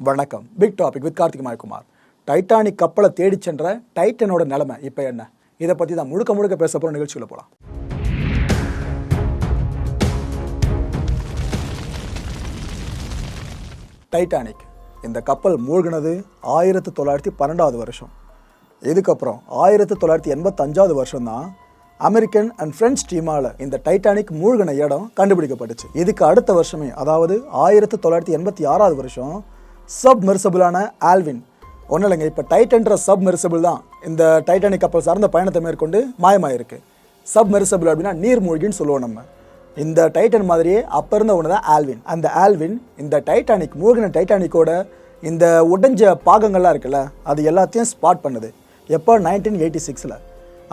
வணக்கம். Big topic with Karthik Mayakumar. Titanic கப்பலை தேடி சென்ற டைட்டனோட நிலைமை இப்போ என்ன, இதை பற்றி தான் முழுக்க பேச போகிற நிகழ்ச்சியில் போகலாம். டைட்டானிக் இந்த கப்பல் மூழ்கினது 1912 வருஷம். இதுக்கப்புறம் 1985 வருஷம் தான் அமெரிக்கன் அண்ட் பிரெஞ்சு டீமால் இந்த டைட்டானிக் மூழ்கின இடம் கண்டுபிடிக்கப்பட்டுச்சு. இதுக்கு அடுத்த வருஷமே, அதாவது 1986 வருஷம் சப்மெர்சிபிளான ஆல்வின் ஒன்றும் இல்லைங்க, இப்போ டைட்டன்ற சப்மெர்சிபிள் தான் இந்த டைட்டானிக் கப்பல் சார்ந்த பயணத்தை மேற்கொண்டு மாயமாயிருக்கு. சப்மெர்சிபிள் அப்படின்னா நீர்மூழ்கின்னு சொல்லுவோம் நம்ம. இந்த டைட்டன் மாதிரியே அப்போ இருந்த ஒன்று தான் ஆல்வின். அந்த ஆல்வின் இந்த டைட்டானிக் மூழ்கின டைட்டானிக்கோட இந்த உடைஞ்ச பாகங்கள்லாம் இருக்குல்ல, அது எல்லாத்தையும் ஸ்பாட் பண்ணுது. எப்போ 1986.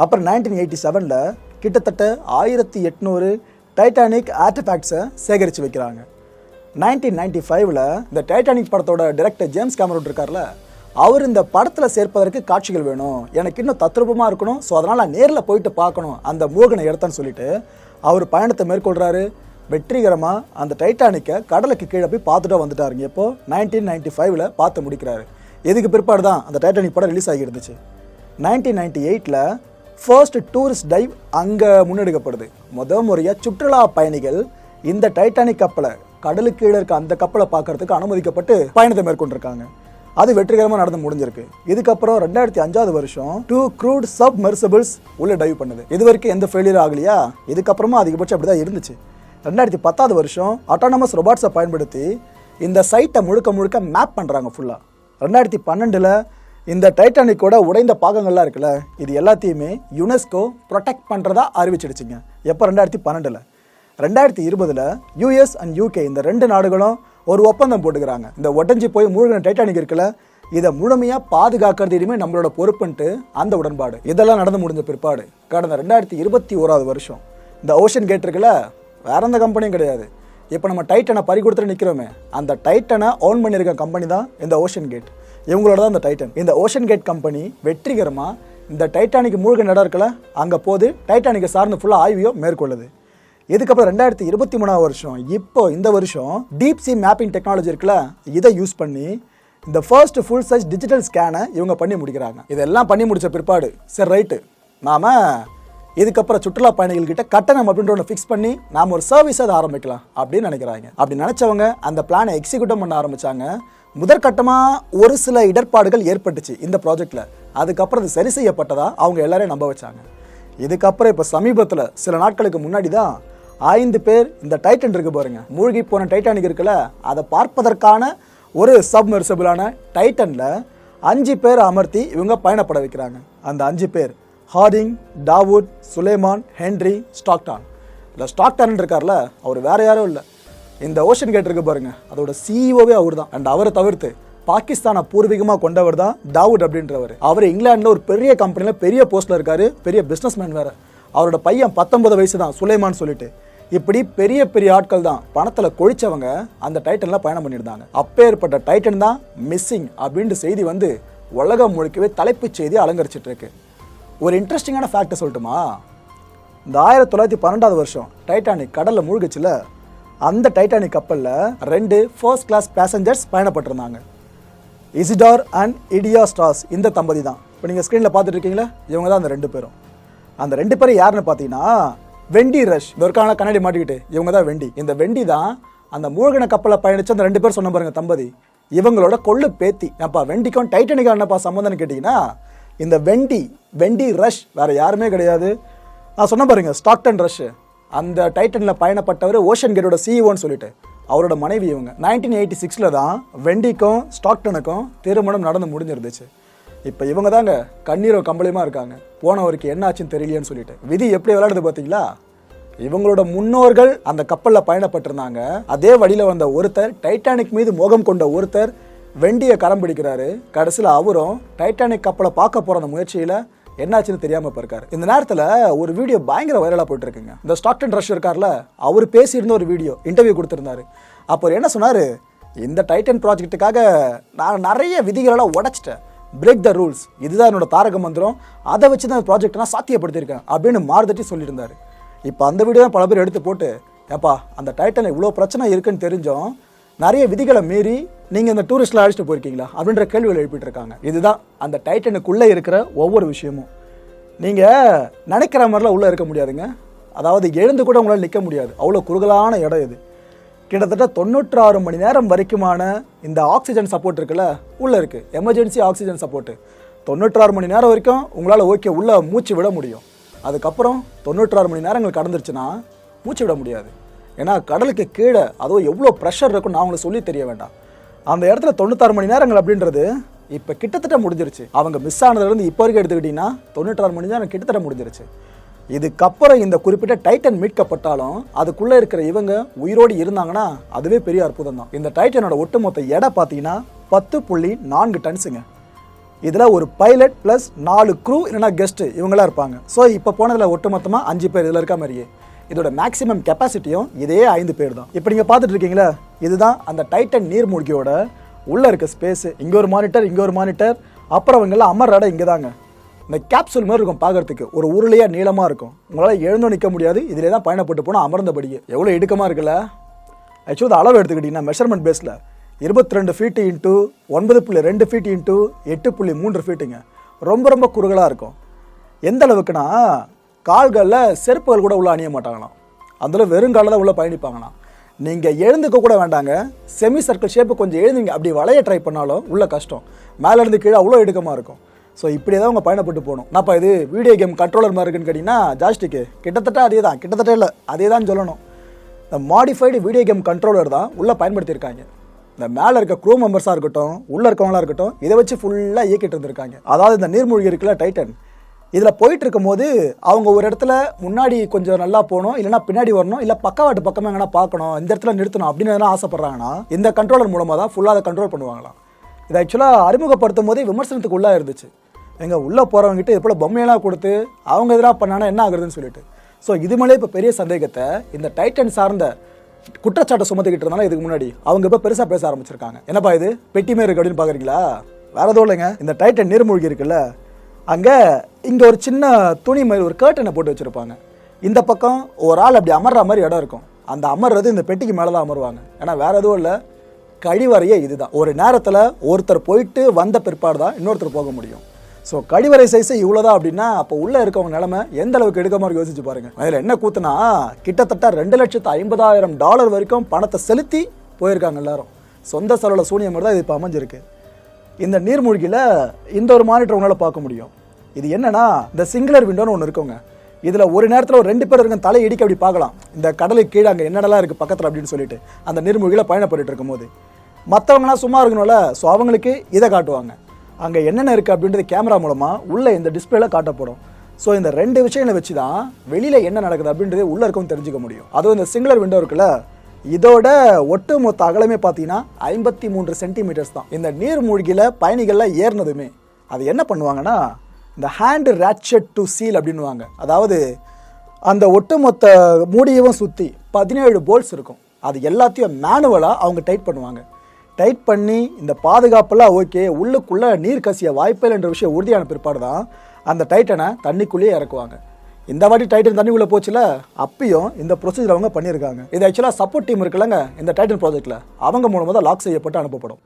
அப்புறம் 1987 கிட்டத்தட்ட 1800 டைட்டானிக் ஆர்டிஃபேக்ட்ஸை சேகரித்து வைக்கிறாங்க. 1995 இந்த டைட்டானிக் படத்தோட டைரக்டர் ஜேம்ஸ் கேமரூன் இருக்கார்ல, அவர் இந்த படத்தில் சேர்ப்பதற்கு காட்சிகள் வேணும், எனக்கு இன்னும் தத்ரூபமாக இருக்கணும், ஸோ அதனால் நான் நேரில் போயிட்டு பார்க்கணும் அந்த மூழ்கின இடத்தான்னு சொல்லிட்டு அவர் பயணத்தை மேற்கொள்கிறாரு. வெற்றிகரமாக அந்த டைட்டானிக்கை கடலுக்கு கீழே போய் பார்த்துட்டு வந்துட்டாருங்க. இப்போ 1995 பார்த்து முடிக்கிறாரு. இதுக்கு பிற்பாடு தான் அந்த டைட்டானிக் படம் ரிலீஸ் ஆகியிருந்துச்சு. 1998 ஃபர்ஸ்ட் டூரிஸ்ட் டைவ் அங்கே முன்னெடுக்கப்படுது. முறையாக சுற்றுலா பயணிகள் இந்த டைட்டானிக் கப்பலை, கடலுக்கு கீழே இருக்க அந்த கப்பலை பார்க்கறதுக்கு அனுமதிக்கப்பட்டு பயணத்தை மேற்கொண்டிருக்காங்க. அது வெற்றிகரமாக நடந்து முடிஞ்சிருக்கு. இதுக்கப்புறம் 2005 வருஷம் 2 க்ரூட் சப்மெர்சிபிள்ஸ் உள்ள டைவ் பண்ணுது. இது வரைக்கும் எந்த ஃபெயிலியர் ஆகலையா? இதுக்கப்புறமா அதிகபட்சம் அப்படி தான் இருந்துச்சு. 2010 வருஷம் ஆட்டானமஸ் ரொபாட்ஸை பயன்படுத்தி இந்த சைட்டை முழுக்க மேப் பண்ணுறாங்க ஃபுல்லாக. 2012 இந்த டைட்டானிக்கோட உடைந்த பாகங்கள்லாம் இருக்குல்ல, இது எல்லாத்தையுமே யுனெஸ்கோ ப்ரொடெக்ட் பண்ணுறதா அறிவிச்சிடுச்சிங்க. எப்போ? 2012. 2020 யூஎஸ் அண்ட் யூகே இந்த ரெண்டு நாடுகளும் ஒரு ஒப்பந்தம் போட்டுக்கிறாங்க. இந்த உடஞ்சி போய் மூழ்கின டைட்டானிக் இருக்குல்ல, இதை முழுமையாக பாதுகாக்கிறது இனிமேல் நம்மளோட பொறுப்புன்ட்டு அந்த உடன்பாடு. இதெல்லாம் நடந்து முடிஞ்ச பிற்பாடு கடந்த 2021 வருஷம் இந்த ஓஷன் கேட் இருக்குல்ல, வேற எந்த கம்பெனியும் கிடையாது. இப்போ நம்ம டைட்டனை பறி கொடுத்துட்டு நிற்கிறோமே, அந்த டைட்டனை ஓன் பண்ணியிருக்க கம்பெனி தான் இந்த ஓஷன் கேட். இவங்களோட தான் இந்த டைட்டன். இந்த ஓஷன் கேட் கம்பெனி வெற்றிகரமாக இந்த டைட்டானிக் மூழ்கின இடம் இருக்குல்ல, அங்கே போது டைட்டானிக்கை சார்ந்து ஃபுல்லாக ஆய்வையோ மேற்கொள்ளுது. இதுக்கப்புறம் 2023 வருஷம், இப்போ இந்த வருஷம் டீப் சி மேப்பிங் டெக்னாலஜி இருக்குல்ல, இதை யூஸ் பண்ணி இந்த ஃபர்ஸ்ட் ஃபுல் சைஸ் டிஜிட்டல் ஸ்கேனை இவங்க பண்ணி முடிக்கிறாங்க. இதெல்லாம் பண்ணி முடிச்ச பிற்பாடு சரி ரைட்டு, நாம் இதுக்கப்புறம் சுற்றுலா பயணிகள்கிட்ட கட்டணம் அப்படின்ற ஒன்று ஃபிக்ஸ் பண்ணி நாம் ஒரு சர்வீஸ் அதை ஆரம்பிக்கலாம் அப்படின்னு நினைக்கிறாங்க. அப்படி நினச்சவங்க அந்த பிளானை எக்ஸிக்யூட் பண்ண ஆரம்பித்தாங்க. முதற்கட்டமாக ஒரு சில இடர்பாடுகள் ஏற்பட்டுச்சு இந்த ப்ராஜெக்டில். அதுக்கப்புறம் அது சரி செய்யப்பட்டதா அவங்க எல்லாரையும் நம்ப வச்சாங்க. இதுக்கப்புறம் இப்போ சமீபத்தில் சில நாட்களுக்கு முன்னாடி தான் 5 பேர் இந்த டைட்டன் இருக்கு பாருங்க, மூழ்கி போன டைட்டானிக் இருக்குல்ல, அதை பார்ப்பதற்கான ஒரு சப்மெர்சிபிளான டைட்டனில் 5 பேர் அமர்த்தி இவங்க பயணப்பட வைக்கிறாங்க. அந்த 5 பேர் ஹார்டிங், டாவூட், சுலைமான், ஹென்ரி, ஸ்டாக்டான். இல்லை ஸ்டாக்டான் இருக்கார்ல, அவர் வேற யாரும் இல்லை, இந்த ஓஷன் கேட் இருக்கு பாருங்க, அதோட சிஇஓவே அவர் தான். அண்ட் அவரை தவிர்த்து பாகிஸ்தானை பூர்வீகமாக கொண்டவர் தான் டாவூட் அப்படின்றவர். அவர் இங்கிலாண்டில் ஒரு பெரிய கம்பெனியில் பெரிய போஸ்ட்டில் இருக்காரு, பெரிய பிஸ்னஸ் மேன் வேறு. அவரோட பையன் 19 வயசு தான், சுலைமான் சொல்லிட்டு. இப்படி பெரிய ஆட்கள் தான் பணத்தில் கொழிச்சவங்க அந்த டைட்டனில் பயணம் பண்ணியிருந்தாங்க. அப்பேற்பட்ட டைட்டன் தான் மிஸ்ஸிங் அப்படின்ற செய்தி வந்து உலகம் முழுக்கவே தலைப்புச் செய்தி அலங்கரிச்சிட்டு இருக்கு. ஒரு இன்ட்ரெஸ்டிங்கான ஃபேக்டை சொல்லட்டுமா? இந்த 1912 வருஷம் டைட்டானிக் கடலில் மூழ்கிச்சுல, அந்த டைட்டானிக் கப்பலில் 2 ஃபர்ஸ்ட் கிளாஸ் பேசஞ்சர்ஸ் பயணப்பட்டிருந்தாங்க. இசிடார் அண்ட் இடியா ஸ்டாஸ் இந்த தம்பதி தான். இப்போ நீங்கள் ஸ்க்ரீனில் பார்த்துட்டு இருக்கீங்களா, இவங்க தான் அந்த 2 பேரும். அந்த 2 பேரும் யாருன்னு பார்த்தீங்கன்னா வெண்டி ரஷ். இதற்கான கண்ணாடி மாட்டிக்கிட்டு இவங்க தான் வெண்டி. இந்த வெண்டி தான் அந்த மூழ்கின கப்பலில் பயணிச்சு அந்த 2 பேர் சொன்ன பாருங்க தம்பதி, இவங்களோட கொள்ளு பேத்தி. அப்பா வெண்டிக்கும் டைட்டானிக்கும் என்னப்பா சம்மந்தம்னு கேட்டிங்கன்னா, இந்த வெண்டி ரஷ் வேறு யாருமே கிடையாது. நான் சொன்ன பாருங்க ஸ்டாக்டன் ரஷ், அந்த டைட்டனில் பயணப்பட்டவர் ஓஷன் கேட்டோட சிஇஓன்னு சொல்லிட்டு அவரோட மனைவி இவங்க. 1986 தான் வெண்டிக்கும் ஸ்டாக்டனுக்கும் திருமணம் நடந்து முடிஞ்சிருந்துச்சு. இப்போ இவங்க தாங்க கண்ணீரோ கம்பளியமாக இருக்காங்க, போனவருக்கு என்ன ஆச்சுன்னு தெரியலையேன்னு சொல்லிட்டு. விதி எப்படி விளையாடுது பார்த்தீங்களா? இவங்களோட முன்னோர்கள் அந்த கப்பலில் பயணப்பட்டிருந்தாங்க. அதே வழியில் வந்த ஒருத்தர், டைட்டானிக் மீது மோகம் கொண்ட ஒருத்தர் வெண்டியை கரம் பிடிக்கிறாரு. கடைசியில் அவரும் டைட்டானிக் கப்பலை பார்க்க போகிற அந்த முயற்சியில் என்னாச்சுன்னு தெரியாமல் இப்போ இருக்காரு. இந்த நேரத்தில் ஒரு வீடியோ பயங்கர வைரலாக போயிட்டு இருக்குங்க. இந்த ஸ்டாக்டன் ரஷ் இருக்கார்ல, அவர் பேசியிருந்த ஒரு வீடியோ இன்டர்வியூ கொடுத்துருந்தாரு. அப்போ என்ன சொன்னார், இந்த டைட்டன் ப்ராஜெக்ட்டுக்காக நான் நிறைய விதிகளெல்லாம் உடைச்சிட்டேன், பிரேக் த ரூல்ஸ், இதுதான் என்னோட தாரக மந்திரம், அதை வச்சு தான் ப்ராஜெக்ட் நான் சாத்தியப்படுத்தியிருக்கேன் அப்படின்னு மாறுதட்டி சொல்லியிருந்தார். இப்போ அந்த வீடியோ தான் பல பேர் எடுத்து போட்டு, ஏப்பா அந்த டைட்டனில் இவ்வளோ பிரச்சனை இருக்குன்னு தெரிஞ்சோம் நிறைய விதிகளை மீறி நீங்கள் இந்த டூரிஸ்ட்டில் அழைச்சிட்டு போயிருக்கீங்களா அப்படின்ற கேள்விகள் எழுப்பிட்டு இருக்காங்க. இதுதான் அந்த டைட்டனுக்குள்ளே இருக்கிற ஒவ்வொரு விஷயமும். நீங்கள் நினைக்கிற மாதிரிலாம் உள்ளே இருக்க முடியாதுங்க. அதாவது எழுந்து கூட உங்களால் நிற்க முடியாது, அவ்வளோ குறுகலான இடம் இது. கிட்டத்தட்ட 96 மணி நேரம் வரைக்குமான இந்த ஆக்சிஜன் சப்போர்ட் இருக்குல்ல உள்ளே இருக்குது, எமர்ஜென்சி ஆக்சிஜன் சப்போர்ட்டு. 96 மணி நேரம் வரைக்கும் உங்களால் ஓகே உள்ளே மூச்சு விட முடியும். அதுக்கப்புறம் 96 மணி நேரங்கள் கடந்துருச்சுன்னா மூச்சு விட முடியாது. ஏன்னா கடலுக்கு கீழே அதுவும் எவ்வளோ ப்ரெஷர் இருக்குன்னு நான் உங்களுக்கு சொல்லி தெரிய வேண்டாம். அந்த இடத்துல 96 மணி நேரங்கள் அப்படின்றது இப்போ கிட்டத்தட்ட முடிஞ்சிருச்சு. அவங்க மிஸ் ஆனதுலேருந்து இப்போ வரைக்கும் எடுத்துக்கிட்டிங்கன்னா 96 மணி நேரம் கிட்டத்தட்ட முடிஞ்சிருச்சு. இதுக்கப்புறம் இந்த குறிப்பிட்ட டைட்டன் மீட்கப்பட்டாலும் அதுக்குள்ளே இருக்கிற இவங்க உயிரோடு இருந்தாங்கன்னா அதுவே பெரிய அற்புதம் தான். இந்த டைட்டனோட ஒட்டுமொத்த எடை பார்த்தீங்கன்னா 10.4 டன்ஸுங்க. இதில் ஒரு பைலட் ப்ளஸ் 4 க்ரூ இல்லைனா கெஸ்ட்டு இவங்களாம் இருப்பாங்க. ஸோ இப்போ போனதில் ஒட்டுமொத்தமாக 5 பேர் இதில் இருக்க மாதிரியே. இதோட மேக்ஸிமம் கெப்பாசிட்டியும் இதே 5 பேர் தான். இப்போ நீங்கள் பார்த்துட்டு இருக்கீங்களா, இதுதான் அந்த டைட்டன் நீர்மூழ்கியோட உள்ளே இருக்க ஸ்பேஸு. இங்கே ஒரு மானிட்டர், இங்கே ஒரு மானிட்டர், அப்புறம் அவங்கெல்லாம் அமர்ற இடம் இங்கே தாங்க. இந்த கேப்சூல் மாதிரி இருக்கும் பார்க்குறதுக்கு, ஒரு உருளையாக நீளமாக இருக்கும். உங்களால் எழுந்தும் நிற்க முடியாது, இதிலே தான் பயணப்பட்டு போனால் அமர்ந்தபடியே. எவ்வளோ இடுக்கமாக இருக்குல்ல. ஆக்சுவலி அளவு எடுத்துக்கிட்டிங்கன்னா மெஷர்மெண்ட் பேஸில் 22 ஃபீட்டு இன்ட்டு 9.2 ஃபீட் இன்ட்டு 8.3 ஃபீட்டுங்க. ரொம்ப ரொம்ப குறுகலாக இருக்கும். எந்த அளவுக்குன்னா கால்களில் செருப்புகள் கூட உள்ளே அணிய மாட்டாங்களாம். அதில் வெறுங்காலில் தான் உள்ளே பயணிப்பாங்களாம். நீங்கள் எழுந்துக்க கூட வேண்டாங்க, செமி சர்க்கிள் ஷேப்பு கொஞ்சம் எழுந்துங்க அப்படி வளைய ட்ரை பண்ணாலும் உள்ள கஷ்டம். மேலேருந்து கீழே அவ்வளோ இடுக்கமாக இருக்கும். ஸோ இப்படியே தான் அவங்க பயணப்பட்டு போகணும். நான்ப்பா இது வீடியோ கேம் கண்ட்ரோலர் மாதிரி இருக்குன்னு கேட்டிங்கன்னா ஜாஸ்டிக்கு கிட்டத்தட்ட அதே தான், கிட்டத்தட்ட இல்லை அதே தான் சொல்லணும். இந்த மாடிஃபைடு வீடியோ கேம் கண்ட்ரோலர் தான் உள்ளே பயன்படுத்தியிருக்காங்க. இந்த மேலே இருக்க க்ரூ மெம்பர்ஸாக இருக்கட்டும், உள்ளே இருக்கவங்களாக இருக்கட்டும், இதை வச்சு ஃபுல்லாக இயக்கிட்டு இருந்திருக்காங்க. அதாவது இந்த நீர்மூழ்கி இருக்குல்ல டைட்டன், இதில் போயிட்டு இருக்கும்போது அவங்க ஒரு இடத்துல முன்னாடி கொஞ்சம் நல்லா போகணும், இல்லைனா பின்னாடி வரணும், இல்லை பக்கவாட்டு பக்கமாக எங்கன்னா பார்க்கணும், இந்த இடத்துல நிறுத்தணும் அப்படின்னு எதனா ஆசைப்பட்றாங்கன்னா இந்த கண்ட்ரோலர் மூலமாக தான் ஃபுல்லாக அதை கண்ட்ரோல் பண்ணுவாங்களாம். இதை ஆக்சுவலாக அறிமுகப்படுத்தும் போதே விமர்சனத்துக்கு உள்ளே இருந்துச்சு. எங்கள் உள்ளே போகிறவங்ககிட்ட இது போல் பொம்மையெல்லாம் கொடுத்து அவங்க எதிராக பண்ணானா என்ன ஆகுதுன்னு சொல்லிட்டு. ஸோ இது மேலே இப்போ பெரிய சந்தேகத்தை இந்த டைட்டன் சார்ந்த குற்றச்சாட்டை சுமத்திக்கிட்டு இருந்தாலும் இதுக்கு முன்னாடி அவங்க இப்போ பெருசாக பேச ஆரம்பிச்சிருக்காங்க. என்னப்பா இது பெட்டி மாரி இருக்கு அப்படின்னு பார்க்குறீங்களா? வேற எதுவும் இல்லைங்க. இந்த டைட்டன் நீர்மூழ்கி இருக்குல்ல, அங்கே இங்கே ஒரு சின்ன துணி மாதிரி ஒரு கர்ட்டனை போட்டு வச்சுருப்பாங்க. இந்த பக்கம் ஒரு ஆள் அப்படி அமர்ற மாதிரி இடம் இருக்கும். அந்த அமர்றது இந்த பெட்டிக்கு மேலே தான் அமருவாங்க. ஏன்னா வேற எதுவும் இல்லை, கழிவறையே இதுதான். ஒரு நேரத்தில் ஒருத்தர் போயிட்டு வந்த பிற்பாடு தான் இன்னொருத்தர் போக முடியும். ஸோ கழிவறை சைஸை இவ்வளோதான் அப்படின்னா அப்போ உள்ளே இருக்கவங்க நிலமை எந்த அளவுக்கு எடுக்க மாதிரி யோசிச்சு பாருங்கள். அதில் என்ன கூத்துனா கிட்டத்தட்ட $2,50,000 வரைக்கும் பணத்தை செலுத்தி போயிருக்காங்க எல்லாரும். சொந்த செலவில் சூனியம் மாதிரி தான் இது இப்போ அமைஞ்சிருக்கு. இந்த நீர்மூழ்கியில் இந்த ஒரு மானிட்டர் உங்களால் பார்க்க முடியும். இது என்னன்னா இந்த சிங்குலர் விண்டோன்னு ஒன்று இருக்குங்க. இதில் ஒரு நேரத்தில் ஒரு 2 பேர் இருக்க தலை இடிக்க அப்படி பார்க்கலாம். இந்த கடலுக்கு கீழே அங்கே என்னென்னலாம் இருக்குது பக்கத்தில் அப்படின்னு சொல்லிட்டு அந்த நீர்மூழ்கியில் பயணப்பட்டு இருக்கும்போது மற்றவங்களாம் சும்மா இருக்கணும்ல, ஸோ அவங்களுக்கு இதை காட்டுவாங்க. அங்கே என்னென்ன இருக்குது அப்படின்றது கேமரா மூலமாக உள்ளே இந்த டிஸ்பிளேல காட்டப்படும். ஸோ இந்த 2 விஷயங்களை வச்சு தான் வெளியில் என்ன நடக்குது அப்படின்றது உள்ளே இருக்கவும் தெரிஞ்சுக்க முடியும். அதுவும் இந்த சிங்குலர் விண்டோ இருக்குல்ல, இதோட ஒட்டு மொத்த அகலமே பார்த்தீங்கன்னா 53 சென்டிமீட்டர்ஸ் தான். இந்த நீர்மூழ்கியில் பயணிகள்லாம் ஏறினதுமே அது என்ன பண்ணுவாங்கன்னா இந்த ஹேண்டு ரேட்செட் டு சீல் அப்படின்னுவாங்க. அதாவது அந்த ஒட்டுமொத்த மூடியவும் சுற்றி 17 போல்ட்ஸ் இருக்கும். அது எல்லாத்தையும் மேனுவலாக அவங்க டைட் பண்ணுவாங்க. டைட் பண்ணி இந்த பாதுகாப்பெல்லாம் ஓகே, உள்ளுக்குள்ளே நீர் கசிய வாய்ப்பில்லை என்ற விஷயம் உறுதியான பிற்பாடு தான் அந்த டைட்டனை தண்ணிக்குள்ளேயே இறக்குவாங்க. இந்த வாட்டி டைட்டன் தண்ணிக்குள்ளே போச்சுல, அப்பயும் இந்த ப்ரொசீஜர் அவங்க பண்ணியிருக்காங்க. இது ஆக்சுவலாக சப்போர்ட் டீம் இருக்குல்லங்க இந்த டைட்டன் ப்ராஜெக்டில், அவங்க மூலமாக தான் லாக் செய்யப்பட்டு அனுப்பப்படும்.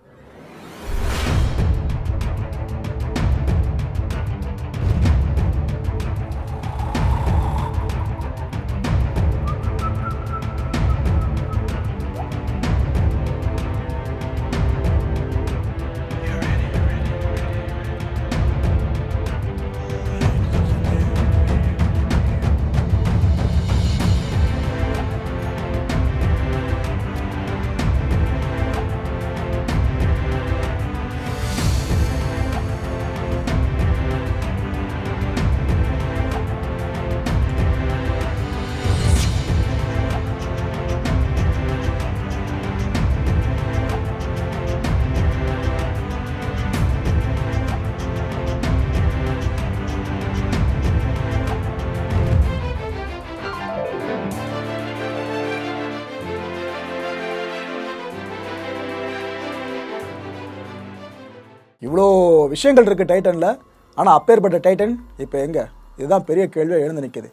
இவ்வளோ விஷயங்கள் இருக்குது டைட்டனில். ஆனால் அப்பேற்பட்ட டைட்டன் இப்போ எங்கே? இதுதான் பெரிய கேள்வியாக எழுந்து நிற்கிது.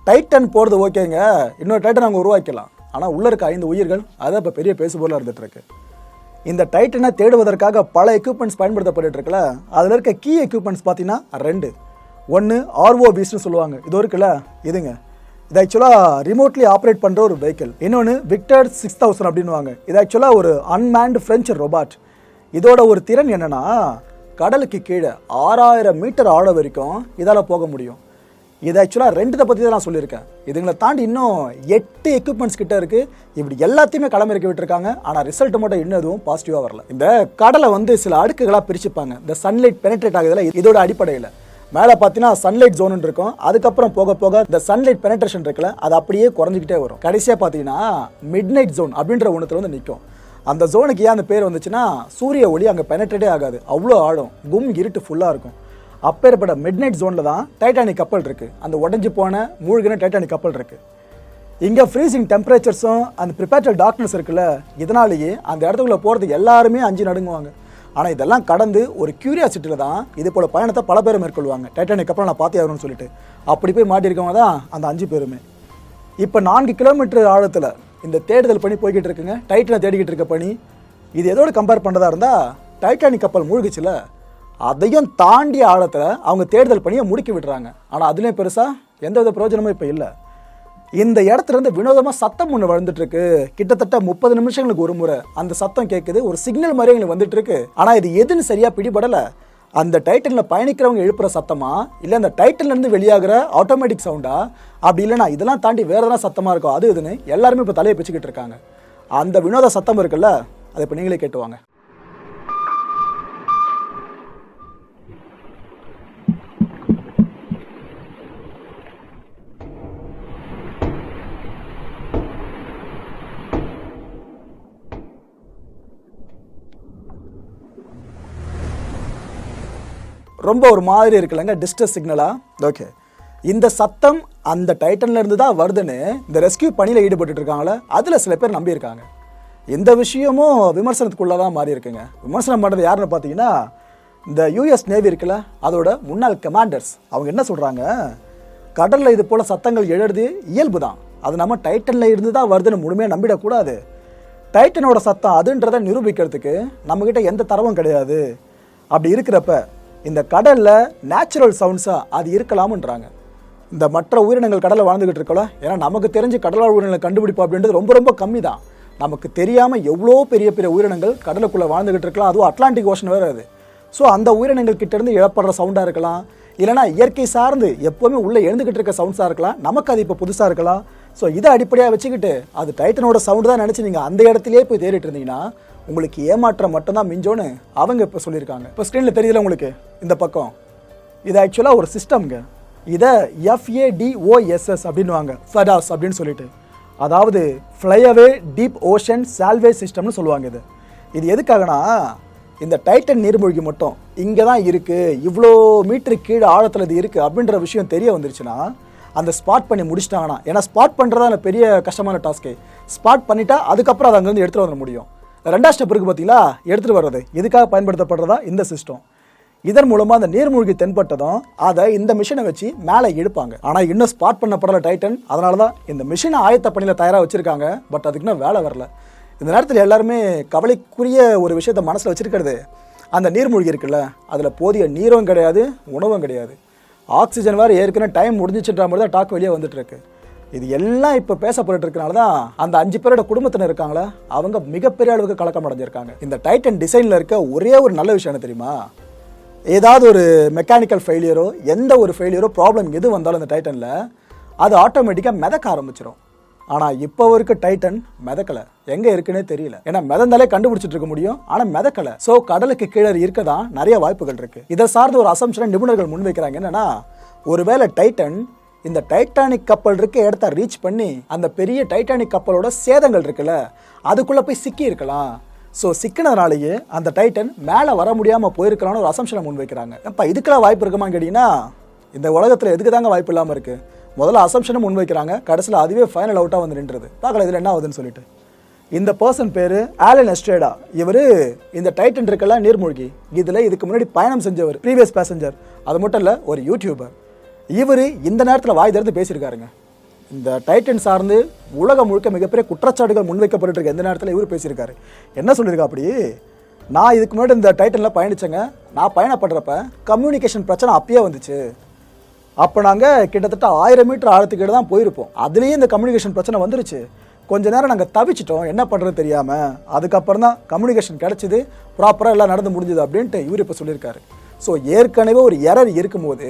டைட்டன் போகிறது ஓகேங்க, இன்னொரு டைட்டன் அவங்க உருவாக்கலாம். ஆனால் உள்ளே இருக்க 5 உயிர்கள் அதை இப்போ பெரிய பேசுபொருளாக இருந்துட்டு இருக்கு. இந்த டைட்டனை தேடுவதற்காக பல எக்யூப்மெண்ட்ஸ் பயன்படுத்தப்பட்டு இருக்குல்ல, அதில் இருக்க கீ எக்யூப்மெண்ட்ஸ் பார்த்தீங்கன்னா 2. ஒன்று ஆர்ஓவிஸ்னு சொல்லுவாங்க, இது இருக்குல்ல இதுங்க, இது ஆக்சுவலாக ரிமோட்லி ஆப்ரேட் பண்ணுற ஒரு வெஹிக்கிள். இன்னொன்று விக்டர் 6000 அப்படின்வாங்க, இது ஆக்சுவலாக ஒரு அன்மேன்டு ஃப்ரெஞ்சு ரோபாட். இதோட ஒரு திறன் என்னென்னா கடலுக்கு கீழே 6000 மீட்டர் ஆழ வரைக்கும் இதால் போக முடியும். இது ஆக்சுவலாக 2 பற்றி தான் நான் சொல்லியிருக்கேன். இதுங்களை தாண்டி இன்னும் 8 எக்யூப்மெண்ட்ஸ் கிட்ட இருக்குது. இப்படி எல்லாத்தையுமே களமிறக்கி விட்டுருக்காங்க. ஆனால் ரிசல்ட் மட்டும் இன்னும் எதுவும் பாசிட்டிவாக வரல. இந்த கடலை வந்து சில அடுக்குகளாக பிரிச்சுப்பாங்க. இந்த சன்லைட் பெனட்ரேட் ஆகுதுல, இதோட அடிப்படையில் மேலே பார்த்தீங்கன்னா சன்லைட் ஜோன் இருக்கும். அதுக்கப்புறம் போக போக இந்த சன்லைட் பெனட்ரேஷன் இருக்குல்ல, அது அப்படியே குறைஞ்சிக்கிட்டே வரும். கடைசியாக பார்த்தீங்கன்னா மிட் நைட் ஜோன் அப்படின்ற ஒன்றத்தில் வந்து நிற்கும். அந்த ஜோனுக்கு ஏன் அந்த பேர் வந்துச்சுன்னா, சூரிய ஒளி அங்கே பெனட்ரேட்டே ஆகாது, அவ்வளோ ஆழம், கும் இருட்டு ஃபுல்லாக இருக்கும். அப்பேற்பட்ட மிட் நைட் ஜோனில் தான் டைட்டானிக் கப்பல் இருக்குது. அந்த உடஞ்சி போன மூழ்கின டைட்டானிக் கப்பல் இருக்குது. இங்கே ஃப்ரீசிங் டெம்பரேச்சர்ஸும் அந்த ப்ரிப்பேர்டல் டார்க்னஸ் இருக்குல்ல, இதனாலேயே அந்த இடத்துக்குள்ளே போகிறதுக்கு எல்லாருமே அஞ்சு நடுங்குவாங்க. ஆனால் இதெல்லாம் கடந்து ஒரு கியூரியாசிட்டியில் தான் இது போல் பயணத்தை பல பேர் மேற்கொள்வாங்க. டைட்டானிக் கப்பல் நான் பார்த்தே ஆகணும்னு சொல்லிட்டு அப்படி போய் மாட்டியிருக்கவங்க தான் அந்த 5 பேருமே. இப்போ 4 கிலோமீட்டர் ஆழத்தில் இந்த தேடுதல் பணி போய்கிட்டு இருக்குங்க. டைட்டனை தேடிக்கிட்டு இருக்க பணி இது எதோடு கம்பேர் பண்ணுறதா இருந்தால், டைட்டானிக் கப்பல் மூழ்கிச்சுல, அதையும் தாண்டி ஆழத்தில் அவங்க தேடுதல் பணியை முடுக்கி விடுறாங்க. ஆனால் அதுலேயும் பெருசாக எந்தவித பிரயோஜனமும் இப்போ இல்லை. இந்த இடத்துல இருந்து வினோதமாக சத்தம் ஒன்று வந்துட்டு இருக்கு. கிட்டத்தட்ட 30 நிமிஷங்களுக்கு ஒரு முறை அந்த சத்தம் கேட்குது. ஒரு சிக்னல் மாதிரி எங்களுக்கு வந்துட்டு இருக்கு. ஆனால் இது எதுன்னு சரியாக பிடிபடலை. அந்த டைட்டனில் பயணிக்கிறவங்க எழுப்புற சத்தமா, இல்லை அந்த டைட்டன்லேருந்து வெளியாகிற ஆட்டோமேட்டிக் சவுண்டா, அப்படி இல்லைனா இதெல்லாம் தாண்டி வேறு எதனா சத்தமாக இருக்கும், அது இதுன்னு எல்லாருமே இப்போ தலையை பிச்சுக்கிட்டு இருக்காங்க. அந்த வினோத சத்தம் இருக்குல்ல, அதை இப்போ நீங்களே கேட்டுவாங்க. ரொம்ப ஒரு மாதிரி இருக்குல்லங்க, டிஸ்ட்ரஸ் சிக்னலா. ஓகே, இந்த சத்தம் அந்த டைட்டன்ல இருந்து தான் வருதுன்னு இந்த ரெஸ்கியூ பணியில் ஈடுபட்டு இருக்காங்களே, அதில் சில பேர் நம்பியிருக்காங்க. இந்த விஷயமும் விமர்சனத்துக்குள்ளே தான் மாறி இருக்குங்க. விமர்சனம் பண்ணுறது யாருன்னு பார்த்தீங்கன்னா, இந்த யூஎஸ் நேவி இருக்குல்ல, அதோட முன்னாள் கமாண்டர்ஸ். அவங்க என்ன சொல்கிறாங்க, கடலில் இது போல் சத்தங்கள் எழுறது இயல்பு தான், அது நம்ம டைட்டனில் இருந்து தான் வருதுன்னு முழுமையாக நம்பிடக்கூடாது. டைட்டனோட சத்தம் அதுன்றதை நிரூபிக்கிறதுக்கு நம்மக்கிட்ட எந்த தரவும் கிடையாது. அப்படி இருக்கிறப்ப இந்த கடலில் நேச்சுரல் சவுண்ட்ஸாக அது இருக்கலாம்ன்றாங்க. இந்த மற்ற உயிரினங்கள் கடலில் வாழ்ந்துக்கிட்டு இருக்கோம், ஏன்னா நமக்கு தெரிஞ்சு கடலாழ் உயிரினங்களை கண்டுபிடிப்போம் அப்படின்றது ரொம்ப ரொம்ப கம்மி தான். நமக்கு தெரியாமல் எவ்வளோ பெரிய பெரிய உயிரினங்கள் கடலுக்குள்ளே வாழ்ந்துக்கிட்டு இருக்கலாம். அதுவும் அட்லாண்டிக் ஓஷன் வேறு அது. ஸோ அந்த உயிரினங்கள் கிட்டேருந்து இழப்படுற சவுண்டாக இருக்கலாம், இல்லைனா இயற்கை சார்ந்து எப்போவுமே உள்ளே எழுந்துக்கிட்டு இருக்க சவுண்ட்ஸாக இருக்கலாம். நமக்கு அது இப்போ புதுசாக இருக்கலாம். ஸோ இதை அடிப்படையாக வச்சுக்கிட்டு அது டைட்டனோட சவுண்டு தான் நினச்சி நீங்கள் அந்த இடத்துலையே போய் தேடிட்டு இருந்தீங்கன்னா உங்களுக்கு ஏமாற்றம் மட்டும்தான் மிஞ்சோன்னு அவங்க இப்போ சொல்லியிருக்காங்க. இப்போ ஸ்க்ரீனில் தெரியல உங்களுக்கு இந்த பக்கம், இது ஆக்சுவலாக ஒரு சிஸ்டம்ங்க. இதை FADOSS அப்படின்வாங்க, FADOS அப்படின்னு சொல்லிட்டு, அதாவது ஃப்ளைஅவே டீப் ஓஷன் சால்வேஜ் சிஸ்டம்னு சொல்லுவாங்க. இது எதுக்காகனா, இந்த டைட்டன் நீர்மூழ்கி மட்டும் இங்கே தான் இருக்குது, இவ்வளோ மீட்டரு கீழே ஆழத்தில் இது இருக்குது அப்படின்ற விஷயம் தெரிய வந்துருச்சுன்னா அந்த ஸ்பாட் பண்ணி முடிச்சிட்டாங்கன்னா, ஏன்னா ஸ்பாட் பண்ணுறதா பெரிய கஷ்டமான டாஸ்க்கு. ஸ்பாட் பண்ணிட்டா அதுக்கப்புறம் அதை அங்கேருந்து எடுத்துகிட்டு வர முடியும். 2ஆம் ஸ்டெப் இருக்குது பார்த்தீங்களா, எடுத்துகிட்டு வர்றது. இதுக்காக பயன்படுத்தப்படுறதா இந்த சிஸ்டம். இதன் மூலமாக அந்த நீர்மூழ்கி தென்பட்டதும் அதை இந்த மிஷினை வச்சு மேலே எடுப்பாங்க. ஆனால் இன்னும் ஸ்பாட் பண்ணப்படல டைட்டன். அதனால தான் இந்த மிஷினை ஆயத்த பணியில் தயாராக வச்சுருக்காங்க. பட் அதுக்கு இன்னும் வேலை வரல. இந்த நேரத்தில் எல்லாருமே கவலைக்குரிய ஒரு விஷயத்தை மனசில் வச்சுருக்கிறது, அந்த நீர்மூழ்கி இருக்குல்ல, அதில் போதிய நீரும் கிடையாது, உணவும் கிடையாது. ஆக்சிஜன் வேறு ஏற்கனவே டைம் முடிஞ்சிச்சுன்ற மாதிரி தான் டாக் வெளியே வந்துட்டுருக்கு. இது எல்லாம் இப்போ பேசப்பட்டு இருக்கனால தான் அந்த 5 பேரோட குடும்பத்தினர் இருக்காங்களே, அவங்க மிகப்பெரிய அளவுக்கு கலக்கம் அடைஞ்சிருக்காங்க. இந்த டைட்டன் டிசைனில் இருக்க ஒரே ஒரு நல்ல விஷயம் என்ன தெரியுமா, ஏதாவது ஒரு மெக்கானிக்கல் ஃபெயிலியரோ எந்த ஒரு ஃபெயிலியரோ ப்ராப்ளம் எது வந்தாலும் இந்த டைட்டனில் அது ஆட்டோமேட்டிக்காக மிதக்க ஆரம்பிச்சிடும். ஆனால் இப்போ இருக்க டைட்டன் மிதக்கலை, எங்கே இருக்குன்னே தெரியல. ஏன்னா மிதந்தாலே கண்டுபிடிச்சிட்டு இருக்க முடியும், ஆனால் மிதக்கலை. ஸோ கடலுக்கு கீழே இருக்க தான் நிறைய வாய்ப்புகள் இருக்குது. இதை சார்ந்த ஒரு அசம்ஷனை நிபுணர்கள் முன்வைக்கிறாங்க. என்னன்னா, ஒருவேளை டைட்டன் இந்த டைட்டானிக் கப்பல் இருக்க இடத்த ரீச் பண்ணி அந்த பெரிய டைட்டானிக் கப்பலோட சேதங்கள் இருக்குல்ல, அதுக்குள்ளே போய் சிக்கி இருக்கலாம். ஸோ சிக்கினதுனாலேயே அந்த டைட்டன் மேலே வர முடியாமல் போயிருக்கலாம்னு ஒரு அசம்ஷனை முன்வைக்கிறாங்க. இப்போ இதுக்கெல்லாம் வாய்ப்பு இருக்குமான்னு கேட்டிங்கன்னா, இந்த உலகத்தில் எதுக்கு தாங்க வாய்ப்பு இல்லாமல் இருக்குது. முதல்ல அசம்ஷனை முன்வைக்கிறாங்க, கடைசியில் அதுவே ஃபைனல் அவுட்டாக வந்து நின்றுது. பார்க்கலாம் இதில் என்ன ஆகுதுன்னு சொல்லிட்டு. இந்த பர்சன் பேர் ஆலன் எஸ்ட்ரேடா. இவர் இந்த டைட்டன் இருக்கலாம் நீர்மூழ்கி இதில் இதுக்கு முன்னாடி பயணம் செஞ்சவர், ப்ரீவியஸ் பேசஞ்சர். அது மட்டும் இல்லை, ஒரு யூடியூபர். இவர் இந்த நேரத்தில் வாய் திறந்து பேசியிருக்காருங்க. இந்த டைட்டன் சார்ந்து உலகம் முழுக்க மிகப்பெரிய குற்றச்சாட்டுகள் முன்வைக்கப்பட்டு இருக்க எந்த நேரத்தில் இவர் பேசியிருக்காரு. என்ன சொல்லியிருக்கா அப்படி, நான் இதுக்கு முன்னாடி இந்த டைட்டனில் பயணிச்சேங்க, நான் பயணப்படுறப்ப கம்யூனிகேஷன் பிரச்சனை அப்பயே வந்துச்சு. அப்போ நாங்கள் கிட்டத்தட்ட 1000 மீட்டர் ஆழத்துக்கிட்ட தான் போயிருப்போம். அதுலேயும் இந்த கம்யூனிகேஷன் பிரச்சனை வந்துருச்சு. கொஞ்ச நேரம் நாங்கள் தவிச்சிட்டோம், என்ன பண்ணுறது தெரியாமல். அதுக்கப்புறம் தான் கம்யூனிகேஷன் கிடச்சிது, ப்ராப்பராக எல்லாம் நடந்து முடிஞ்சுது அப்படின்ட்டு இவர் இப்போ சொல்லியிருக்காரு. ஸோ ஏற்கனவே ஒரு எரர் இருக்கும்போது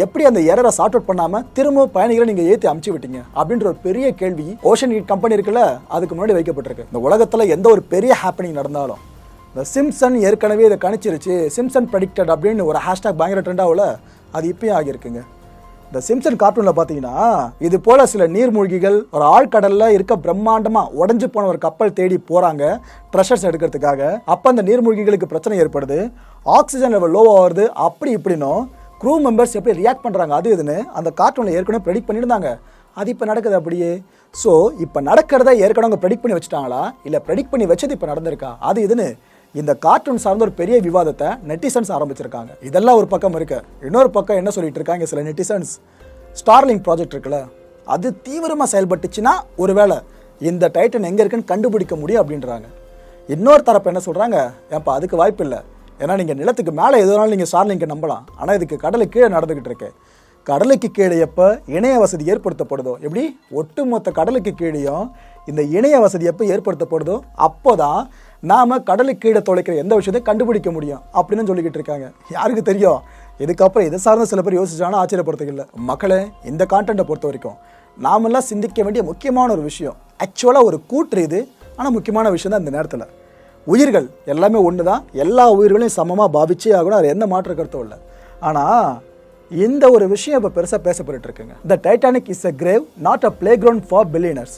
எப்படி அந்த எரரை சார்ட் அவுட் பண்ணாமல் திரும்ப பயணிகளை நீங்கள் ஏற்றி அமுச்சு விட்டீங்க அப்படின்ற ஒரு பெரிய கேள்வி ஓஷன் கம்பெனி இருக்குல்ல, அதுக்கு முன்னாடி வைக்கப்பட்டிருக்கு. இந்த உலகத்தில் எந்த ஒரு பெரிய ஹேப்பனிங் நடந்தாலும் இந்த சிம்சன் ஏற்கனவே இதை கணிச்சிருச்சு, சிம்சன் ப்ரெடிக்டட் அப்படின்னு ஒரு ஹேஷ்டாக் பயங்கர ட்ரெண்டாவில் அது இப்பயும் ஆகியிருக்குங்க. இந்த சிம்சன் கார்ட்டூனில் பார்த்தீங்கன்னா இது போல் சில நீர்மூழ்கிகள் ஒரு ஆழ்கடலில் இருக்க பிரம்மாண்டமாக உடஞ்சி போன ஒரு கப்பல் தேடி போகிறாங்க ட்ரெஷர்ஸ் எடுக்கிறதுக்காக. அப்போ அந்த நீர்மூழ்கிகளுக்கு பிரச்சனை ஏற்படுது, ஆக்சிஜன் லெவல் லோ ஆகுது, அப்படி இப்படின்னும் க்ரூ மெம்பர்ஸ் எப்படி ரியாக்ட் பண்ணுறாங்க அது இதுன்னு அந்த கார்ட்டூனில் ஏற்கனவே ப்ரெடிக்ட் பண்ணியிருந்தாங்க. அது இப்போ நடக்குது அப்படியே. ஸோ இப்போ நடக்கிறத ஏற்கனவே அவங்க ப்ரெடிக்ட் பண்ணி வச்சுட்டாங்களா, இல்லை ப்ரெடிக்ட் பண்ணி வச்சது இப்போ நடந்திருக்கா அது இதுன்னு இந்த கார்ட்டூன் சார்ந்த ஒரு பெரிய விவாதத்தை நெட்டிசன்ஸ் ஆரம்பிச்சிருக்காங்க. இதெல்லாம் ஒரு பக்கம் இருக்கு. இன்னொரு பக்கம் என்ன சொல்லிட்டு இருக்காங்க சில நெட்டிசன்ஸ், ஸ்டார்லிங் ப்ராஜெக்ட் இருக்குல்ல, அது தீவிரமாக செயல்பட்டுச்சுன்னா ஒருவேளை இந்த டைட்டன் எங்கே இருக்குன்னு கண்டுபிடிக்க முடியும் அப்படின்றாங்க. இன்னொரு தரப்பு என்ன சொல்கிறாங்க, ஏன்ப்பா அதுக்கு வாய்ப்பு இல்லை, ஏன்னா நீங்கள் நிலத்துக்கு மேலே எதுனாலும் நீங்கள் ஸ்டார்லிங்கை நம்பலாம், ஆனால் இதுக்கு கடலுக்கு கீழே நடந்துக்கிட்டு இருக்கு. கடலுக்கு கீழே எப்போ இணைய வசதி ஏற்படுத்தப்படுதோ, எப்படி ஒட்டுமொத்த கடலுக்கு கீழேயும் இந்த இணைய வசதி எப்போ ஏற்படுத்தப்படுதோ அப்போ தான் நாம் கடலுக்கு கீழே தொலைக்கிற எந்த விஷயத்தையும் கண்டுபிடிக்க முடியும் அப்படின்னு சொல்லிக்கிட்டு இருக்காங்க. யாருக்கு தெரியும், இதுக்கப்புறம் இதை சார்ந்த சில பேர் யோசிச்சாலும் ஆச்சரியப்படுறதுக்கு இல்லை. மக்களே, இந்த கான்டென்ட்டை பொறுத்த வரைக்கும் நாமெல்லாம் சிந்திக்க வேண்டிய முக்கியமான ஒரு விஷயம், ஆக்சுவலாக ஒரு கூற்று இது, ஆனால் முக்கியமான விஷயம் தான் இந்த நேரத்தில். உயிர்கள் எல்லாமே ஒன்று தான், எல்லா உயிர்களையும் சமமாக பாவிச்சே ஆகணும், அது எந்த மாற்ற கருத்தும் இல்லை. ஆனால் இந்த ஒரு விஷயம் இப்போ பெருசாக பேசப்பட்டு இருக்குங்க. The Titanic is a grave not a playground for billionaires.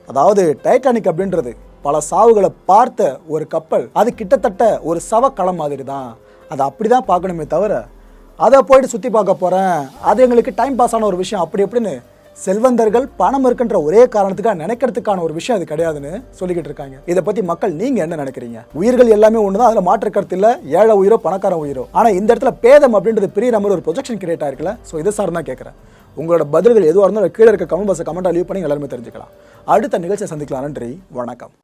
அதாவது டைட்டானிக் அப்படின்றது பல சாவுகளை பார்த்த ஒரு கப்பல், அது கிட்டத்தட்ட ஒரு சவக்களம் மாதிரி தான். அதை அப்படி தான் பார்க்கணுமே தவிர அதை போயிட்டு சுற்றி பார்க்க போகிறேன், அது எங்களுக்கு டைம் பாஸ் ஆன ஒரு விஷயம் அப்படி எப்படின்னு செல்வந்தர்கள் பணம் இருக்குன்ற ஒரே காரணத்துக்காக நினைக்கிறதுக்கான ஒரு விஷயம் அது கிடையாதுன்னு சொல்லிக்கிட்டு இருக்காங்க. இதை பற்றி மக்கள் நீங்கள் என்ன நினைக்கிறீங்க? உயிர்கள் எல்லாமே ஒன்று தான், அதில் மாற்று கருத்து இல்லை, ஏழை உயிரோ பணக்கார உயிரோ. ஆனால் இந்த இடத்துல பேதம் அப்படின்றது பெரிய நம்ம ஒரு ப்ரொஜெக்ஷன் கிரியேட் ஆயிருக்குல்ல. ஸோ இதை சார் தான் கேட்குறேன். உங்களோட பதில்கள் எதுவாக இருந்தாலும் கீழே இருக்க கமெண்ட் பாக்ஸை கமெண்ட் லீவ் பண்ணி எல்லாருமே தெரிஞ்சுக்கலாம். அடுத்த நிகழ்ச்சியை சந்திக்கலாம். நன்றி, வணக்கம்.